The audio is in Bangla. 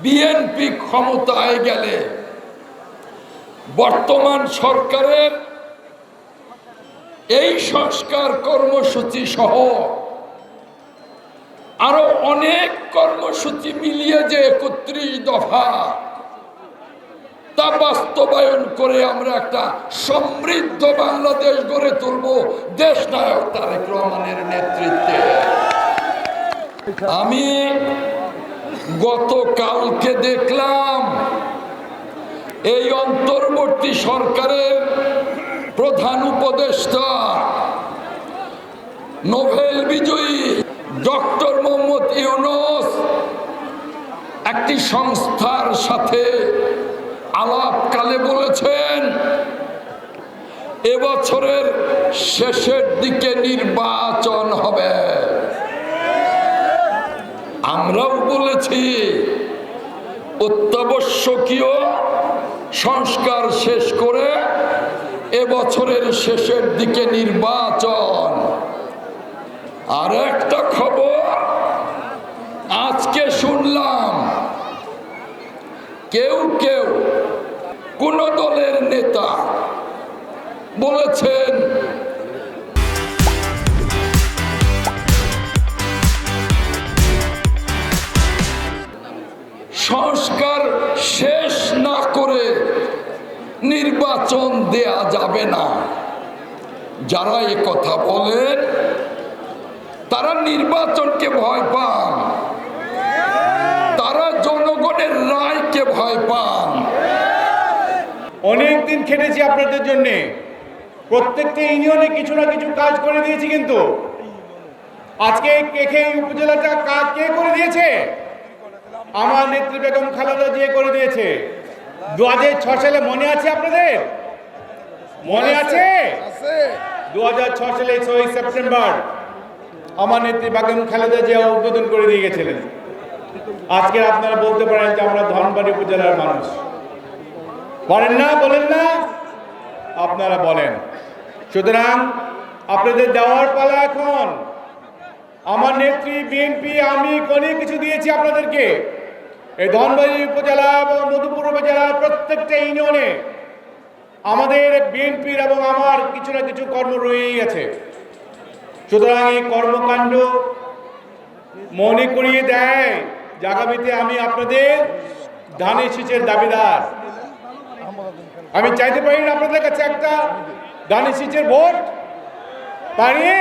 বিএনপি ক্ষমতায় গেলে বর্তমান সরকারের এই সংস্কার কর্মসূচি সহ আরো অনেক কর্মসূচি মিলিয়ে যে 31 দফা তা বাস্তবায়ন করে আমরা একটা সমৃদ্ধ বাংলাদেশ গড়ে তুলব দেশনায়ক তারেক রহমানের নেতৃত্বে। আমি গতকালকে দেখলাম এই অন্তর্বর্তী সরকারের প্রধান উপদেষ্টা নোবেল বিজয়ী ডক্টর মোহাম্মদ ইউনূস একটি সংস্থার সাথে আলাপকালে বলেছেন এবছরের শেষের দিকে নির্বাচন হবে। আমরাও বলেছি অত্যাবশ্যকীয় সংস্কার শেষ করে এবছরের শেষের দিকে নির্বাচন। আর একটা খবর আজকে শুনলাম, কেউ কোন দলের নেতা বলেছেন সংস্কার শেষ না করে নির্বাচন দেয়া যাবে না। যারা এ কথা বলেন তারা নির্বাচনকে ভয় পান, তারা জনগণের রায়কে ভয় পান। অনেকদিন খেটেছি আপনাদের জন্য, প্রত্যেকটা ইউনিয়নে কিছু না কিছু কাজ করে দিয়েছি, কিন্তু আজকে কেখে উপজেলাটা কাজ কে করে দিয়েছে? আমার নেত্রী বেগম খালেদা জিয়া করে দিয়েছে। 2006 সালে মনে আছে আপনাদের? মনে আছে? 2006 সালে 6 সেপ্টেম্বর আমার নেত্রী বেগম খালেদা জিয়া উদ্বোধন করে দিয়ে গেছিলেন। আজকে আপনারা বলতে পারেন যে আমরা ধনবাড়ী উপজেলার মানুষ, বলেন না? বলেন না? আপনারা বলেন। সুতরাং আপনাদের দেওয়ার পালা এখন। আমার নেত্রী বিএনপি, আমি অনেক কিছু দিয়েছি আপনাদেরকে। এই ধনবাড়ী উপজেলা এবং মধুপুর উপজেলার প্রত্যেকটা ইউনিয়নে আমাদের বিএনপির এবং আমার কিছু না কিছু কর্ম রয়েই আছে। সুতরাং এই কর্মকাণ্ড মনে করিয়ে দেয় যে আগামীতে আমি আপনাদের ধানের শীষের দাবিদার। আমি চাইতে পারি না আপনাদের কাছে একটা ধানের শীষের ভোট? পারি?